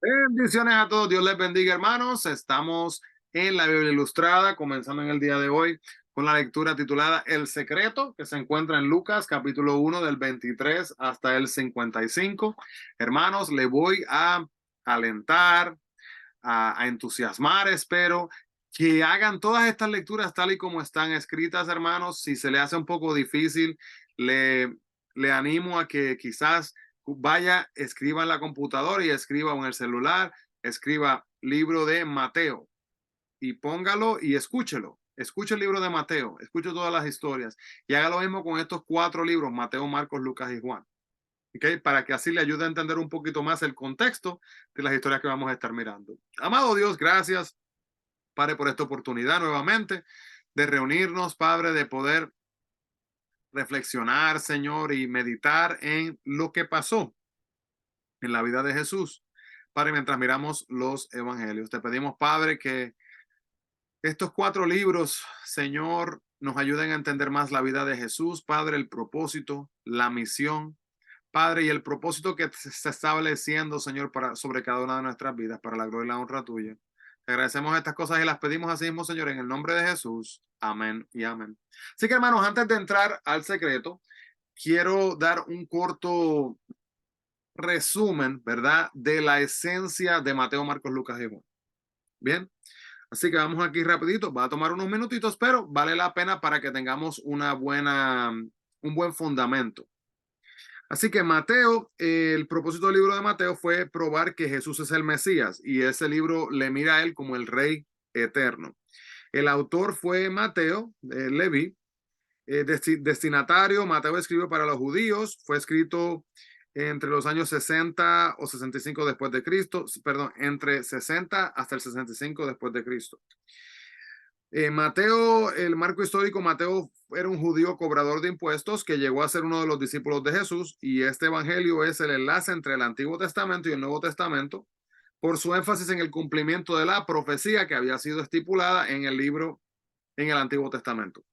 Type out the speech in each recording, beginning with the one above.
Bendiciones a todos, Dios les bendiga, hermanos. Estamos en la Biblia Ilustrada, comenzando en el día de hoy con la lectura titulada El Secreto, que se encuentra en Lucas capítulo 1 del 23 hasta el 55. Hermanos, le voy a alentar, a entusiasmar, espero que hagan todas estas lecturas tal y como están escritas, hermanos. Si se le hace un poco difícil, le, le animo a que quizás vaya, escriba en la computadora y escriba en el celular, escriba libro de Mateo y póngalo y escúchelo. Escuche el libro de Mateo, escuche todas las historias y haga lo mismo con estos cuatro libros, Mateo, Marcos, Lucas y Juan. ¿Okay? Para que así le ayude a entender un poquito más el contexto de las historias que vamos a estar mirando. Amado Dios, gracias, Padre, por esta oportunidad nuevamente de reunirnos, Padre, de poder reflexionar, Señor, y meditar en lo que pasó en la vida de Jesús. Padre, mientras miramos los evangelios, te pedimos, Padre, que estos cuatro libros, Señor, nos ayuden a entender más la vida de Jesús, Padre, el propósito, la misión, Padre, y el propósito que se está estableciendo, Señor, sobre cada una de nuestras vidas, para la gloria y la honra tuya. Te agradecemos estas cosas y las pedimos así mismo, Señor, en el nombre de Jesús. Amén y amén. Así que, hermanos, antes de entrar al secreto, quiero dar un corto resumen, ¿verdad?, de la esencia de Mateo, Marcos, Lucas y Juan. Bien, así que vamos aquí rapidito. Va a tomar unos minutitos, pero vale la pena para que tengamos un buen fundamento. Así que Mateo, el propósito del libro de Mateo fue probar que Jesús es el Mesías y ese libro le mira a él como el Rey eterno. El autor fue Mateo, Leví, destinatario. Mateo escribió para los judíos, fue escrito entre los años 60 o 65 después de Cristo, perdón, entre 60 hasta el 65 después de Cristo. Mateo, el marco histórico, Mateo era un judío cobrador de impuestos que llegó a ser uno de los discípulos de Jesús y este evangelio es el enlace entre el Antiguo Testamento y el Nuevo Testamento por su énfasis en el cumplimiento de la profecía que había sido estipulada en el libro, en el Antiguo Testamento.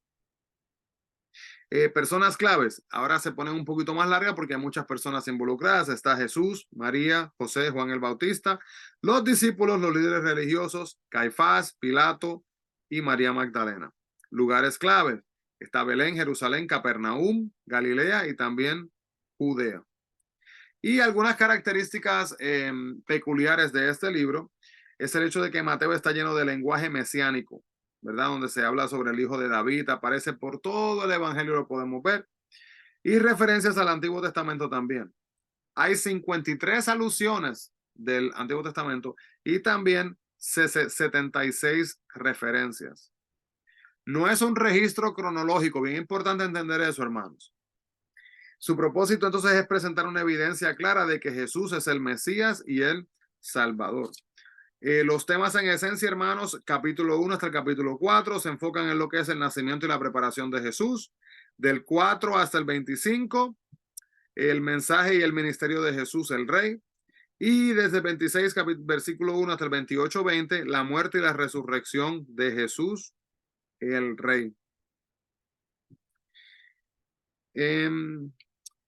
Personas claves, ahora se ponen un poquito más largas porque hay muchas personas involucradas. Está Jesús, María, José, Juan el Bautista, los discípulos, los líderes religiosos, Caifás, Pilato y María Magdalena. Lugares clave, está Belén, Jerusalén, Capernaum, Galilea y también Judea. Y algunas características peculiares de este libro es el hecho de que Mateo está lleno de lenguaje mesiánico, ¿verdad? Donde se habla sobre el hijo de David, aparece por todo el evangelio, lo podemos ver, y referencias al Antiguo Testamento también. Hay 53 alusiones del Antiguo Testamento y también 76 referencias. No es un registro cronológico, bien importante entender eso, hermanos. Su propósito entonces es presentar una evidencia clara de que Jesús es el Mesías y el Salvador. Los temas en esencia, hermanos, capítulo 1 hasta el capítulo 4 se enfocan en lo que es el nacimiento y la preparación de Jesús. Del 4 hasta el 25, el mensaje y el ministerio de Jesús, el Rey. Y desde el 26, versículo 1 hasta el 28-20, la muerte y la resurrección de Jesús, el Rey.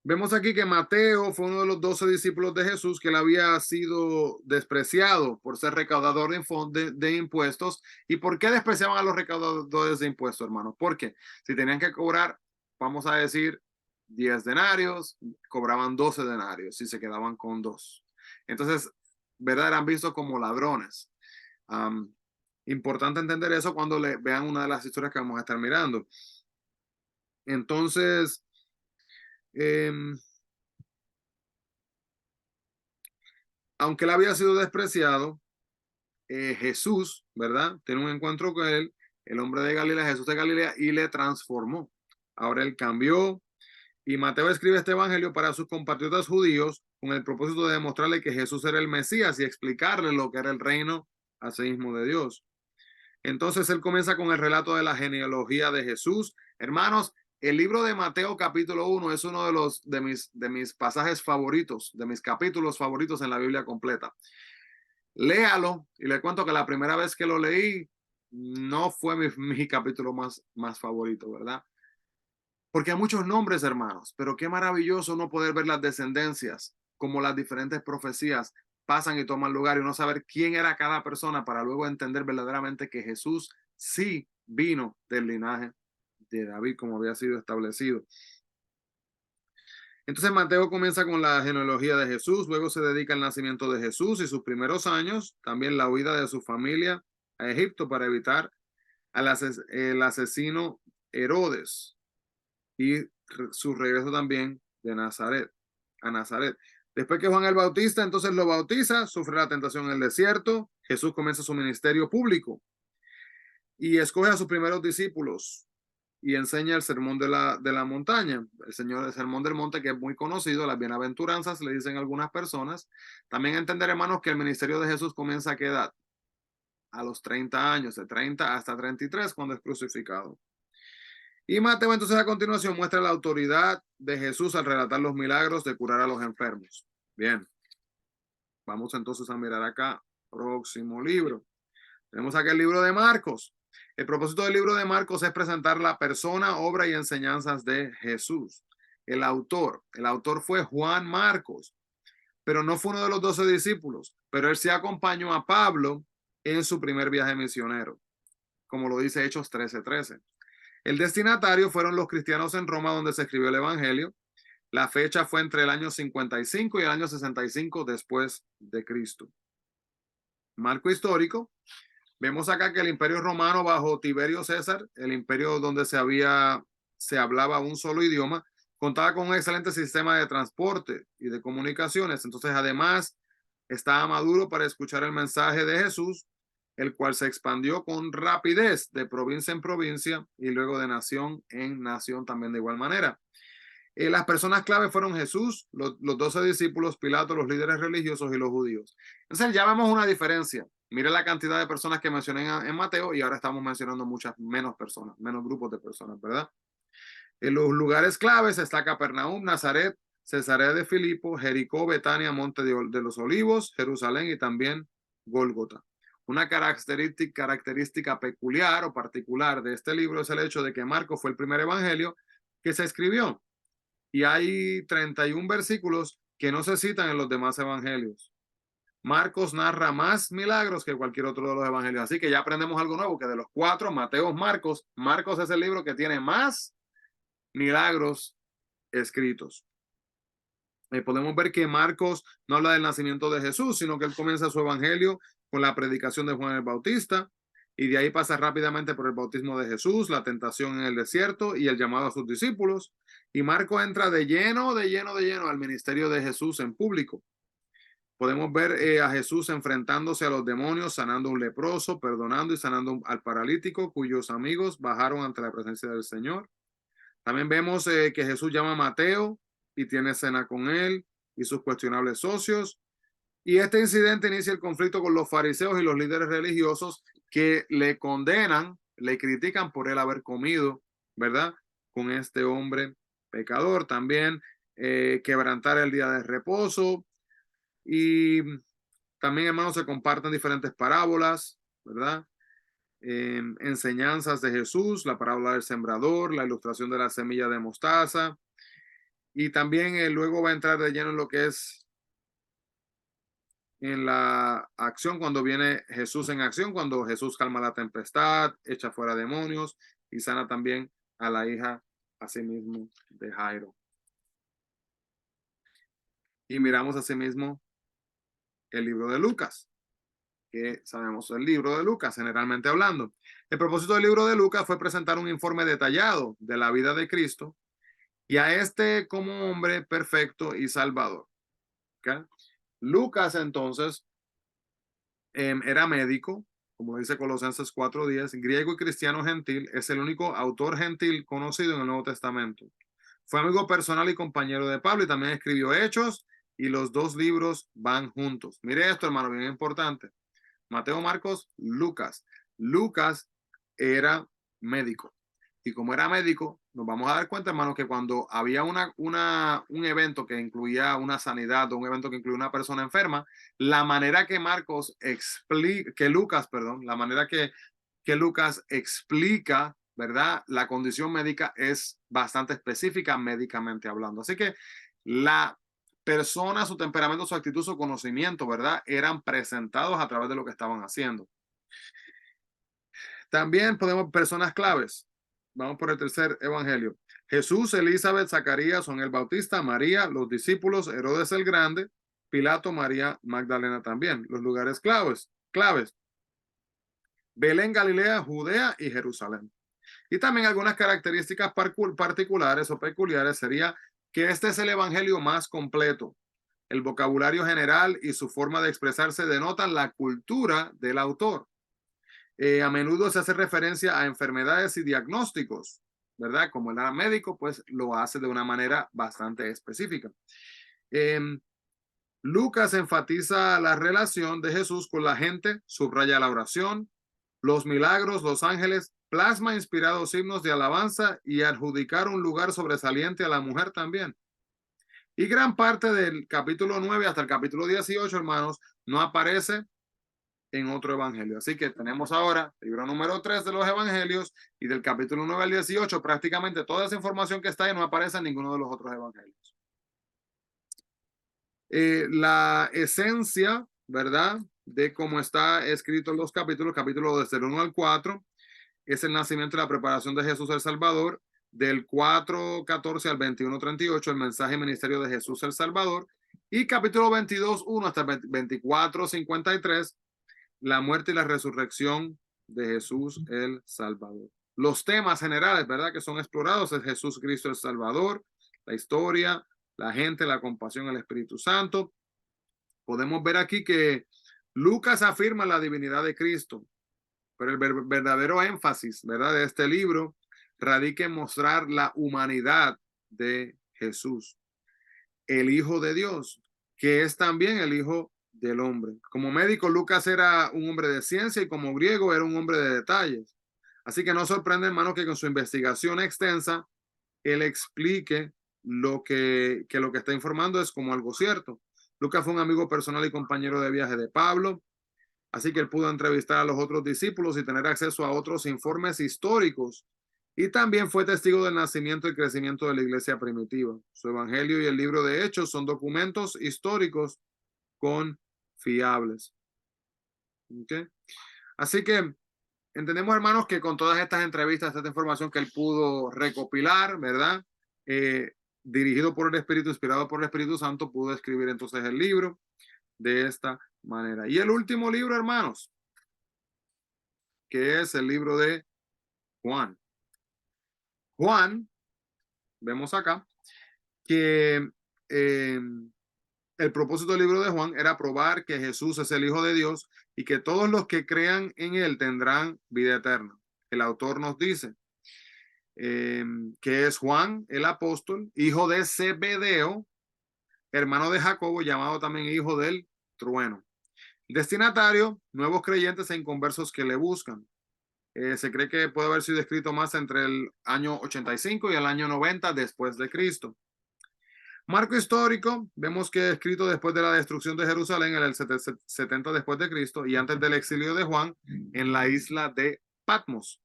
Vemos aquí que Mateo fue uno de los 12 discípulos de Jesús que él había sido despreciado por ser recaudador de impuestos. ¿Y por qué despreciaban a los recaudadores de impuestos, hermanos? Porque si tenían que cobrar, vamos a decir, 10 denarios, cobraban 12 denarios si se quedaban con dos. Entonces, ¿verdad? Eran vistos como ladrones. Importante entender eso cuando vean una de las historias que vamos a estar mirando. Entonces, aunque él había sido despreciado, Jesús, ¿verdad? Tiene un encuentro con él, el hombre de Galilea, Jesús de Galilea, y le transformó. Ahora él cambió y Mateo escribe este evangelio para sus compatriotas judíos con el propósito de demostrarle que Jesús era el Mesías y explicarle lo que era el reino asimismo de Dios. Entonces él comienza con el relato de la genealogía de Jesús. Hermanos, el libro de Mateo capítulo 1 es uno de mis pasajes favoritos, de mis capítulos favoritos en la Biblia completa. Léalo y le cuento que la primera vez que lo leí no fue mi capítulo más favorito, ¿verdad? Porque hay muchos nombres, hermanos, pero qué maravilloso no poder ver las descendencias, como las diferentes profecías pasan y toman lugar y uno saber quién era cada persona para luego entender verdaderamente que Jesús sí vino del linaje de David como había sido establecido. Entonces Mateo comienza con la genealogía de Jesús, luego se dedica al nacimiento de Jesús y sus primeros años, también la huida de su familia a Egipto para evitar el asesino Herodes y su regreso también de Nazaret a Nazaret. Después que Juan el Bautista entonces lo bautiza, sufre la tentación en el desierto, Jesús comienza su ministerio público y escoge a sus primeros discípulos y enseña el sermón de la montaña, el sermón del monte, que es muy conocido, las bienaventuranzas, le dicen algunas personas. También entender, hermanos, que el ministerio de Jesús comienza a qué edad? A los 30 años, de 30 hasta 33, cuando es crucificado. Y Mateo entonces a continuación muestra la autoridad de Jesús al relatar los milagros de curar a los enfermos. Bien, vamos entonces a mirar acá, próximo libro. Tenemos aquí el libro de Marcos. El propósito del libro de Marcos es presentar la persona, obra y enseñanzas de Jesús. El autor fue Juan Marcos, pero no fue uno de los 12 discípulos, pero él sí acompañó a Pablo en su primer viaje misionero, como lo dice Hechos 13:13. El destinatario fueron los cristianos en Roma, donde se escribió el Evangelio. La fecha fue entre el año 55 y el año 65 después de Cristo. Marco histórico. Vemos acá que el Imperio Romano bajo Tiberio César, el imperio donde se hablaba un solo idioma, contaba con un excelente sistema de transporte y de comunicaciones. Entonces, además, estaba maduro para escuchar el mensaje de Jesús, el cual se expandió con rapidez de provincia en provincia y luego de nación en nación también de igual manera. Las personas clave fueron Jesús, los 12 discípulos, Pilato, los líderes religiosos y los judíos. Entonces ya vemos una diferencia. Mire la cantidad de personas que mencioné en Mateo y ahora estamos mencionando muchas menos personas, menos grupos de personas, ¿verdad? En los lugares claves está Capernaum, Nazaret, Cesarea de Filipo, Jericó, Betania, Monte de los Olivos, Jerusalén y también Gólgota. Una característica peculiar o particular de este libro es el hecho de que Marcos fue el primer evangelio que se escribió. Y hay 31 versículos que no se citan en los demás evangelios. Marcos narra más milagros que cualquier otro de los evangelios. Así que ya aprendemos algo nuevo, que de los 4, Mateo, Marcos es el libro que tiene más milagros escritos. Podemos ver que Marcos no habla del nacimiento de Jesús, sino que él comienza su evangelio con la predicación de Juan el Bautista y de ahí pasa rápidamente por el bautismo de Jesús, la tentación en el desierto y el llamado a sus discípulos. Y Marcos entra de lleno al ministerio de Jesús en público. Podemos ver a Jesús enfrentándose a los demonios, sanando a un leproso, perdonando y sanando al paralítico, cuyos amigos bajaron ante la presencia del Señor. También vemos que Jesús llama a Mateo y tiene cena con él y sus cuestionables socios. Y este incidente inicia el conflicto con los fariseos y los líderes religiosos que le condenan, le critican por él haber comido, ¿verdad? Con este hombre pecador. También quebrantar el día de reposo. Y también, hermanos, se comparten diferentes parábolas, ¿verdad? Enseñanzas de Jesús, la parábola del sembrador, la ilustración de la semilla de mostaza. Y también luego va a entrar de lleno en lo que es en la acción, cuando viene Jesús en acción, cuando Jesús calma la tempestad, echa fuera demonios y sana también a la hija asimismo de Jairo. Y miramos asimismo el libro de Lucas, que sabemos el libro de Lucas, generalmente hablando. El propósito del libro de Lucas fue presentar un informe detallado de la vida de Cristo y a este como hombre perfecto y salvador. ¿Okay? Lucas entonces era médico, como dice Colosenses 4:10, griego y cristiano gentil, es el único autor gentil conocido en el Nuevo Testamento. Fue amigo personal y compañero de Pablo y también escribió Hechos y los dos libros van juntos. Mire esto, hermano, bien importante. Mateo, Marcos, Lucas. Lucas era médico. Y como era médico, nos vamos a dar cuenta, hermano, que cuando había un evento que incluía una sanidad o un evento que incluía una persona enferma, la manera que la manera que Lucas explica, ¿verdad? La condición médica es bastante específica médicamente hablando. Así que la persona, su temperamento, su actitud, su conocimiento, ¿verdad? Eran presentados a través de lo que estaban haciendo. También podemos personas claves. Vamos por el tercer evangelio. Jesús, Elizabeth, Zacarías, Juan el Bautista, María, los discípulos, Herodes el Grande, Pilato, María Magdalena también. Los lugares claves. Belén, Galilea, Judea y Jerusalén. Y también algunas características particulares o peculiares sería que este es el evangelio más completo. El vocabulario general y su forma de expresarse denotan la cultura del autor. A menudo se hace referencia a enfermedades y diagnósticos, ¿verdad? Como el médico, pues lo hace de una manera bastante específica. Lucas enfatiza la relación de Jesús con la gente, subraya la oración, los milagros, los ángeles, plasma inspirados himnos de alabanza y adjudicar un lugar sobresaliente a la mujer también. Y gran parte del capítulo 9 hasta el capítulo 18, hermanos, no aparece en otro evangelio. Así que tenemos ahora el libro número 3 de los evangelios y del capítulo 9 al 18, prácticamente toda esa información que está ahí no aparece en ninguno de los otros evangelios. La esencia, ¿verdad? De cómo está escrito en los capítulos desde el 1 al 4, es el nacimiento y la preparación de Jesús el Salvador, del 4:14 al 21:38, el mensaje y ministerio de Jesús el Salvador, y capítulo 22:1 hasta 24:53, la muerte y la resurrección de Jesús el Salvador. Los temas generales, ¿verdad?, que son explorados es Jesús Cristo el Salvador, la historia, la gente, la compasión, el Espíritu Santo. Podemos ver aquí que Lucas afirma la divinidad de Cristo, pero el verdadero énfasis, ¿verdad?, de este libro radica en mostrar la humanidad de Jesús, el Hijo de Dios, que es también el Hijo del hombre. Como médico, Lucas era un hombre de ciencia y como griego era un hombre de detalles. Así que no sorprende, hermano, que con su investigación extensa, él explique que lo que está informando es como algo cierto. Lucas fue un amigo personal y compañero de viaje de Pablo, así que él pudo entrevistar a los otros discípulos y tener acceso a otros informes históricos. Y también fue testigo del nacimiento y crecimiento de la iglesia primitiva. Su evangelio y el libro de Hechos son documentos históricos confiables. ¿Okay? Así que entendemos, hermanos, que con todas estas entrevistas, esta información que él pudo recopilar, ¿verdad? Dirigido por el Espíritu, inspirado por el Espíritu Santo, pudo escribir entonces el libro de esta manera. Y el último libro, hermanos, que es el libro de Juan. Juan, vemos acá, que el propósito del libro de Juan era probar que Jesús es el Hijo de Dios y que todos los que crean en él tendrán vida eterna. El autor nos dice que es Juan, el apóstol, hijo de Zebedeo, hermano de Jacobo, llamado también hijo del trueno. Destinatario, nuevos creyentes e inconversos que le buscan. Se cree que puede haber sido escrito más entre el año 85 y el año 90 después de Cristo. Marco histórico, vemos que es escrito después de la destrucción de Jerusalén en el 70 después de Cristo y antes del exilio de Juan en la isla de Patmos.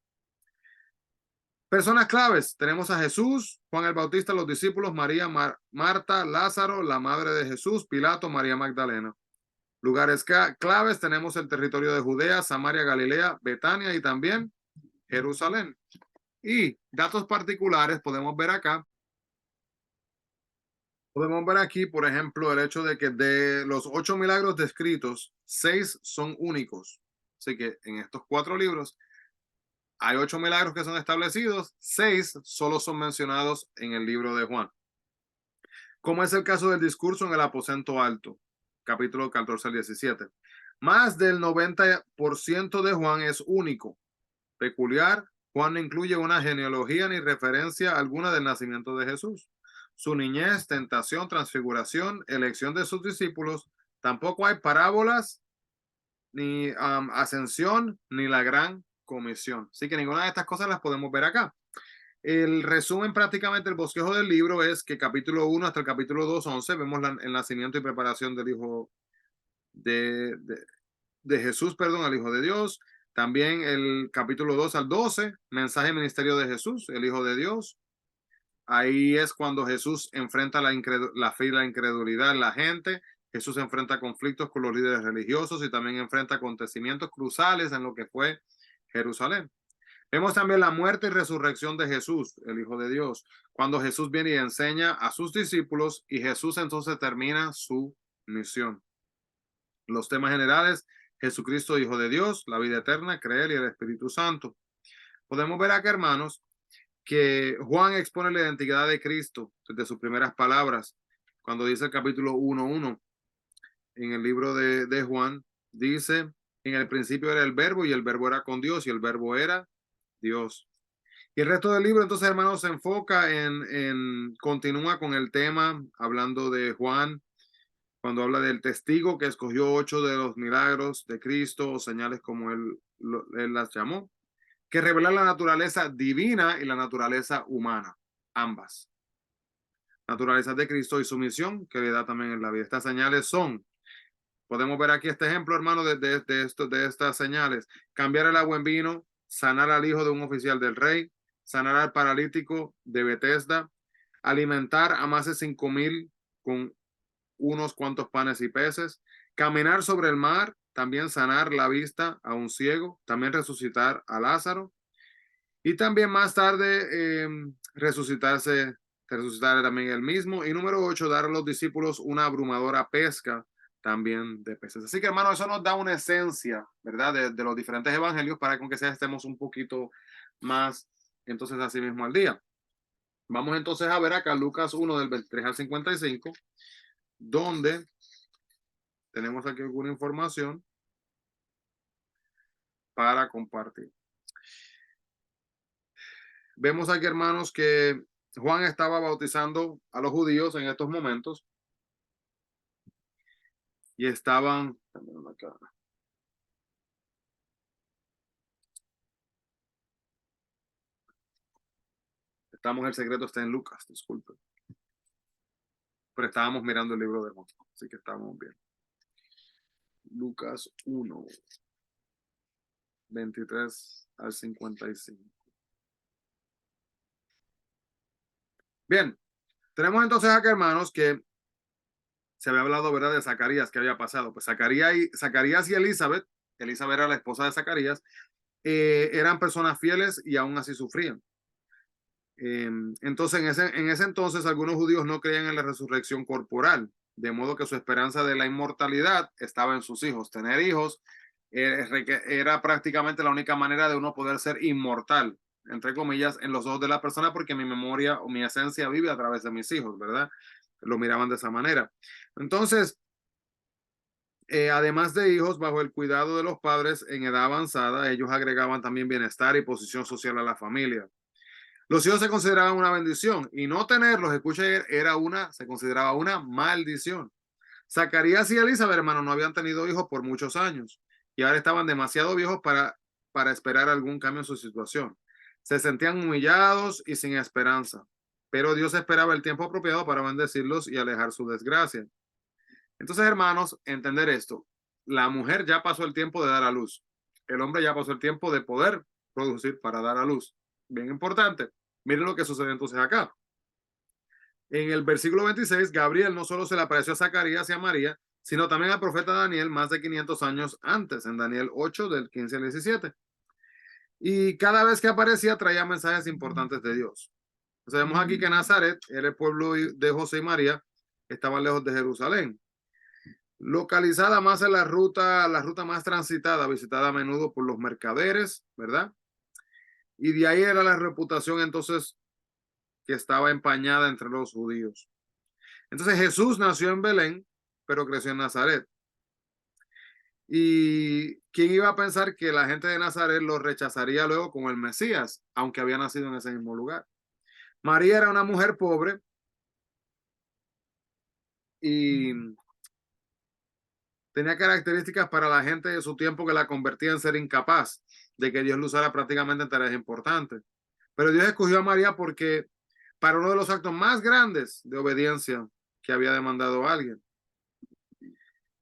Personas claves, tenemos a Jesús, Juan el Bautista, los discípulos, María, Marta, Lázaro, la madre de Jesús, Pilato, María Magdalena. Lugares claves, tenemos el territorio de Judea, Samaria, Galilea, Betania y también Jerusalén. Y datos particulares podemos ver acá. Podemos ver aquí, por ejemplo, el hecho de que de los 8 milagros descritos, 6 son únicos. Así que en estos 4 libros hay 8 milagros que son establecidos, 6 solo son mencionados en el libro de Juan. Como es el caso del discurso en el aposento alto, capítulo 14 al 17. Más del 90% de Juan es único, peculiar. Juan no incluye una genealogía ni referencia alguna del nacimiento de Jesús, su niñez, tentación, transfiguración, elección de sus discípulos. Tampoco hay parábolas, ni ascensión, ni la gran comisión. Así que ninguna de estas cosas las podemos ver acá. El resumen, prácticamente el bosquejo del libro es que capítulo 1 hasta el capítulo 2, 11, vemos el nacimiento y preparación del hijo de Jesús, perdón, al Hijo de Dios. También el capítulo 2 al 12, mensaje y ministerio de Jesús, el Hijo de Dios. Ahí es cuando Jesús enfrenta la fe y la incredulidad en la gente. Jesús enfrenta conflictos con los líderes religiosos y también enfrenta acontecimientos cruciales en lo que fue Jerusalén. Vemos también la muerte y resurrección de Jesús, el Hijo de Dios, cuando Jesús viene y enseña a sus discípulos y Jesús entonces termina su misión. Los temas generales: Jesucristo, Hijo de Dios, la vida eterna, creer y el Espíritu Santo. Podemos ver acá, hermanos, que Juan expone la identidad de Cristo desde sus primeras palabras, cuando dice el capítulo 1:1 en el libro de Juan, dice: en el principio era el verbo y el verbo era con Dios y el verbo era Dios. Y el resto del libro, entonces, hermanos, se enfoca continúa con el tema, hablando de Juan, cuando habla del testigo que escogió 8 de los milagros de Cristo, o señales como él las llamó, que revelan la naturaleza divina y la naturaleza humana, ambas. Naturaleza de Cristo y su misión que le da también en la vida. Estas señales son, podemos ver aquí este ejemplo, hermano, de estas señales: cambiar el agua en vino, sanar al hijo de un oficial del rey, sanar al paralítico de Betesda, alimentar a más de 5,000 con unos cuantos panes y peces, caminar sobre el mar, también sanar la vista a un ciego, también resucitar a Lázaro y también más tarde resucitar también él mismo. Y número 8, dar a los discípulos una abrumadora pesca también de peces. Así que, hermano, eso nos da una esencia, ¿verdad? De los diferentes evangelios para que aunque sea estemos un poquito más, entonces, así mismo al día. Vamos entonces a ver acá Lucas 1 del 23 al 55, donde tenemos aquí alguna información para compartir. Vemos aquí, hermanos, que Juan estaba bautizando a los judíos en estos momentos y estaban... el secreto está en Lucas, disculpen. Pero estábamos mirando el libro de Juan, así que estábamos bien. Lucas 1, 23 al 55. Bien, tenemos entonces acá, hermanos, que se había hablado, ¿verdad?, de Zacarías, que había pasado. Pues Zacarías y Elizabeth era la esposa de Zacarías, eran personas fieles y aún así sufrían. Entonces, en ese entonces, algunos judíos no creían en la resurrección corporal, de modo que su esperanza de la inmortalidad estaba en sus hijos. Tener hijos era prácticamente la única manera de uno poder ser inmortal, entre comillas, en los ojos de la persona, porque mi memoria o mi esencia vive a través de mis hijos, ¿verdad? Lo miraban de esa manera. Entonces, además de hijos bajo el cuidado de los padres en edad avanzada, ellos agregaban también bienestar y posición social a la familia. Los hijos se consideraban una bendición y no tenerlos, escuche, se consideraba una maldición. Zacarías y Elizabeth, hermano, no habían tenido hijos por muchos años y ahora estaban demasiado viejos para esperar algún cambio en su situación. Se sentían humillados y sin esperanza, pero Dios esperaba el tiempo apropiado para bendecirlos y alejar su desgracia. Entonces, hermanos, entender esto: la mujer ya pasó el tiempo de dar a luz, el hombre ya pasó el tiempo de poder producir para dar a luz. Bien importante. Miren lo que sucede entonces acá. En el versículo 26, Gabriel no solo se le apareció a Zacarías y a María, sino también al profeta Daniel más de 500 años antes, en Daniel 8, del 15 al 17. Y cada vez que aparecía traía mensajes importantes de Dios. Sabemos aquí que Nazaret era el pueblo de José y María, estaban lejos de Jerusalén. Localizada más en la ruta más transitada, visitada a menudo por los mercaderes, ¿verdad? Y de ahí era la reputación entonces que estaba empañada entre los judíos. Entonces Jesús nació en Belén, pero creció en Nazaret. ¿Y quién iba a pensar que la gente de Nazaret lo rechazaría luego como el Mesías, aunque había nacido en ese mismo lugar? María era una mujer pobre y tenía características para la gente de su tiempo que la convertía en ser incapaz de que Dios lo usara prácticamente en tareas importantes. Pero Dios escogió a María porque para uno de los actos más grandes de obediencia que había demandado a alguien.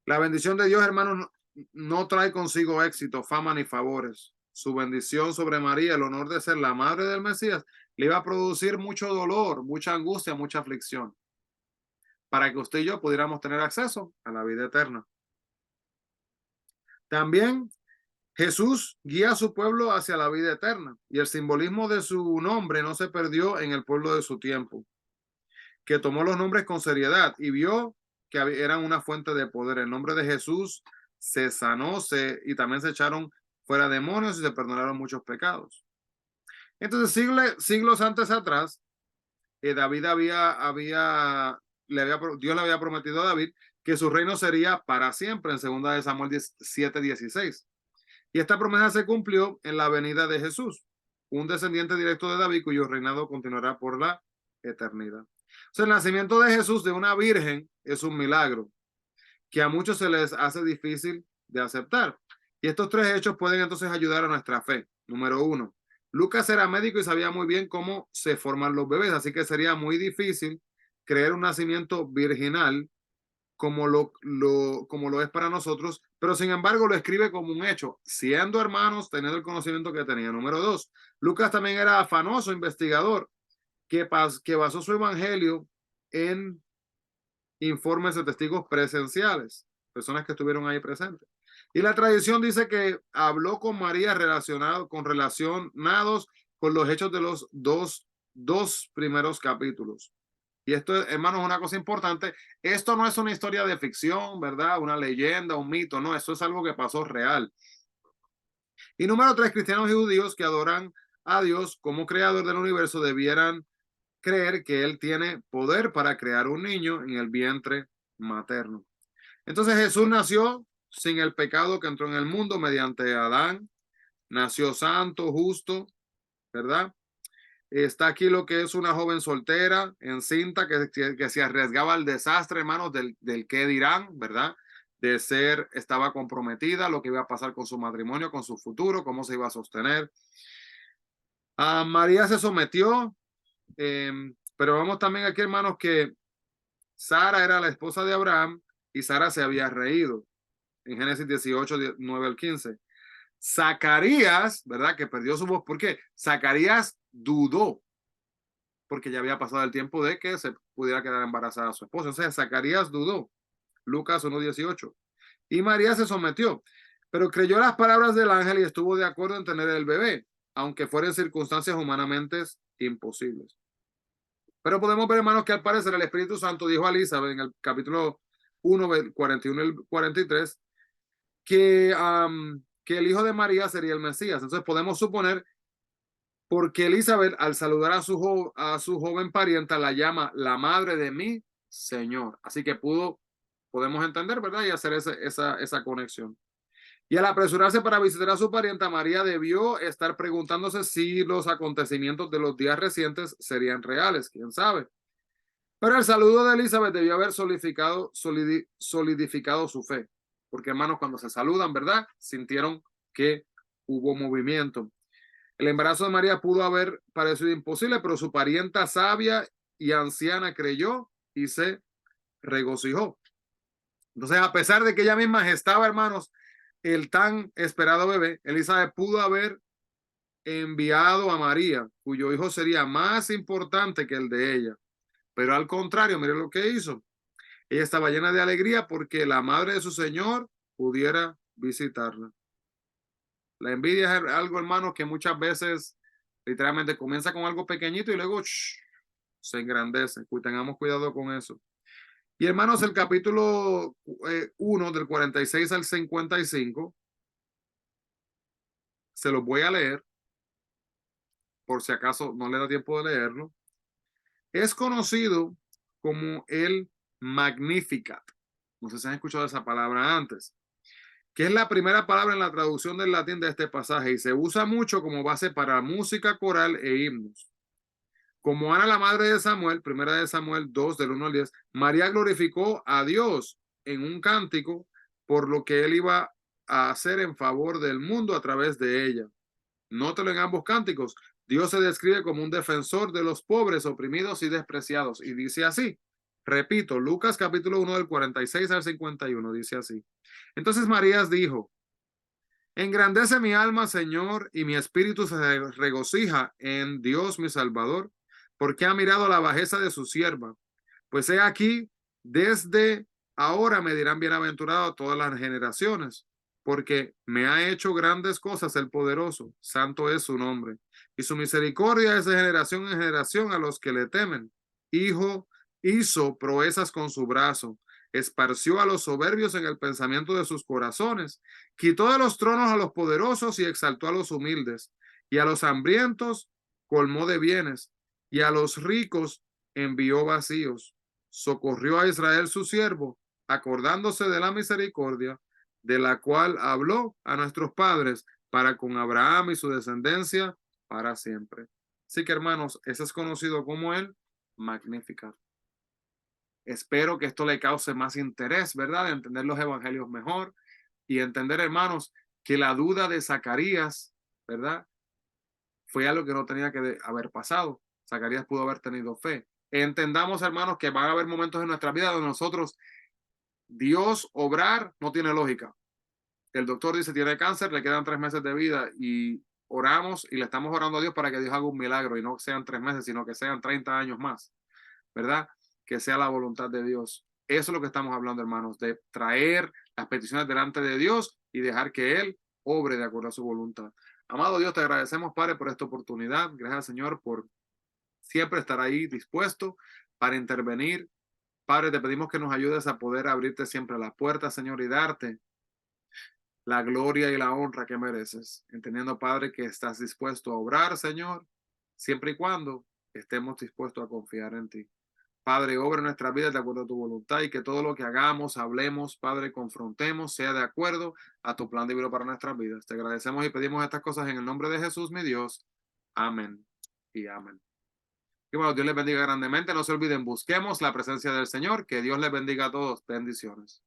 La bendición de Dios, hermanos, no trae consigo éxito, fama ni favores. su bendición sobre María, el honor de ser la madre del Mesías, le iba a producir mucho dolor, mucha angustia, mucha aflicción, para que usted y yo pudiéramos tener acceso a la vida eterna. También Jesús guía a su pueblo hacia la vida eterna y el simbolismo de su nombre no se perdió en el pueblo de su tiempo, que tomó los nombres con seriedad y vio que eran una fuente de poder. El nombre de Jesús se sanó y también se echaron fuera demonios y se perdonaron muchos pecados. Entonces, siglos antes atrás, David Dios le había prometido a David que su reino sería para siempre en 2 de Samuel 7:16. Y esta promesa se cumplió en la venida de Jesús, un descendiente directo de David cuyo reinado continuará por la eternidad. O sea, el nacimiento de Jesús de una virgen es un milagro que a muchos se les hace difícil de aceptar. Y estos tres hechos pueden entonces ayudar a nuestra fe. Número uno, Lucas era médico y sabía muy bien cómo se forman los bebés, así que sería muy difícil creer un nacimiento virginal como lo es para nosotros, pero sin embargo lo escribe como un hecho, siendo hermanos, teniendo el conocimiento que tenía. Número dos, Lucas también era afanoso investigador, que basó su evangelio en informes de testigos presenciales, personas que estuvieron ahí presentes. Y la tradición dice que habló con María relacionados con los hechos de los dos primeros capítulos. Y esto, hermanos, es una cosa importante. Esto no es una historia de ficción, ¿verdad? Una leyenda, un mito, no, esto es algo que pasó real. Y número tres, cristianos y judíos que adoran a Dios como creador del universo debieran creer que Él tiene poder para crear un niño en el vientre materno. Entonces Jesús nació sin el pecado que entró en el mundo mediante Adán, nació santo, justo, ¿verdad? Está aquí lo que es una joven soltera, encinta, que se arriesgaba al desastre, hermanos, del qué dirán, ¿verdad? Estaba comprometida, lo que iba a pasar con su matrimonio, con su futuro, cómo se iba a sostener. María se sometió, pero vamos también aquí, hermanos, que Sara era la esposa de Abraham y Sara se había reído. En Génesis 18, 9 al 15. Zacarías, ¿verdad? Que perdió su voz. ¿Por qué? Zacarías dudó, porque ya había pasado el tiempo de que se pudiera quedar embarazada a su esposa. O sea, Zacarías dudó. Lucas 1:18. Y María se sometió, pero creyó las palabras del ángel y estuvo de acuerdo en tener el bebé, aunque fueran circunstancias humanamente imposibles. Pero podemos ver, hermanos, que al parecer el Espíritu Santo dijo a Elizabeth en el capítulo 1, 41 y 43, que el hijo de María sería el Mesías. Entonces podemos suponer, porque Elizabeth al saludar a su joven parienta la llama la madre de mi Señor. Así que podemos entender, ¿verdad? Y hacer esa conexión. Y al apresurarse para visitar a su parienta, María debió estar preguntándose si los acontecimientos de los días recientes serían reales, quién sabe. Pero el saludo de Elizabeth debió haber solidificado su fe, porque hermanos, cuando se saludan, ¿verdad? Sintieron que hubo movimiento. El embarazo de María pudo haber parecido imposible, pero su parienta sabia y anciana creyó y se regocijó. Entonces, a pesar de que ella misma gestaba, hermanos, el tan esperado bebé, Elizabeth pudo haber enviado a María, cuyo hijo sería más importante que el de ella. Pero al contrario, mire lo que hizo. Ella estaba llena de alegría porque la madre de su Señor pudiera visitarla. La envidia es algo, hermanos, que muchas veces literalmente comienza con algo pequeñito y luego se engrandece. Tengamos cuidado con eso. Y hermanos, el capítulo 1 del 46 al 55, se los voy a leer, por si acaso no le da tiempo de leerlo. Es conocido como el Magnificat. No sé si han escuchado esa palabra antes, que es la primera palabra en la traducción del latín de este pasaje y se usa mucho como base para música coral e himnos. Como Ana, la madre de Samuel, primera de Samuel 2, del 1 al 10, María glorificó a Dios en un cántico por lo que él iba a hacer en favor del mundo a través de ella. Nótelo en ambos cánticos. Dios se describe como un defensor de los pobres, oprimidos y despreciados. Y dice así, repito, Lucas capítulo 1 del 46 al 51, dice así. Entonces María dijo, Engrandece mi alma, Señor, y mi espíritu se regocija en Dios mi Salvador, porque ha mirado la bajeza de su sierva. Pues he aquí, desde ahora me dirán bienaventurado todas las generaciones, porque me ha hecho grandes cosas el poderoso, santo es su nombre, y su misericordia es de generación en generación a los que le temen. Hijo, hizo proezas con su brazo, esparció a los soberbios en el pensamiento de sus corazones, quitó de los tronos a los poderosos y exaltó a los humildes, y a los hambrientos colmó de bienes, y a los ricos envió vacíos. Socorrió a Israel su siervo, acordándose de la misericordia, de la cual habló a nuestros padres, para con Abraham y su descendencia para siempre. Así que, hermanos, ese es conocido como el Magnificat. Espero que esto le cause más interés, ¿verdad? De entender los evangelios mejor y entender, hermanos, que la duda de Zacarías, ¿verdad? Fue algo que no tenía que haber pasado. Zacarías pudo haber tenido fe. Entendamos, hermanos, que van a haber momentos en nuestra vida donde nosotros, Dios obrar no tiene lógica. El doctor dice tiene cáncer, le quedan 3 meses de vida y oramos y le estamos orando a Dios para que Dios haga un milagro y no sean 3 meses, sino que sean 30 años más, ¿verdad? Que sea la voluntad de Dios. Eso es lo que estamos hablando, hermanos, de traer las peticiones delante de Dios y dejar que Él obre de acuerdo a su voluntad. Amado Dios, te agradecemos, Padre, por esta oportunidad. Gracias, Señor, por siempre estar ahí dispuesto para intervenir. Padre, te pedimos que nos ayudes a poder abrirte siempre las puertas, Señor, y darte la gloria y la honra que mereces, entendiendo, Padre, que estás dispuesto a obrar, Señor, siempre y cuando estemos dispuestos a confiar en ti. Padre, obra en nuestras vidas de acuerdo a tu voluntad y que todo lo que hagamos, hablemos, Padre, confrontemos, sea de acuerdo a tu plan divino para nuestras vidas. Te agradecemos y pedimos estas cosas en el nombre de Jesús, mi Dios. Amén y amén. Y bueno, Dios les bendiga grandemente. No se olviden, busquemos la presencia del Señor. Que Dios les bendiga a todos. Bendiciones.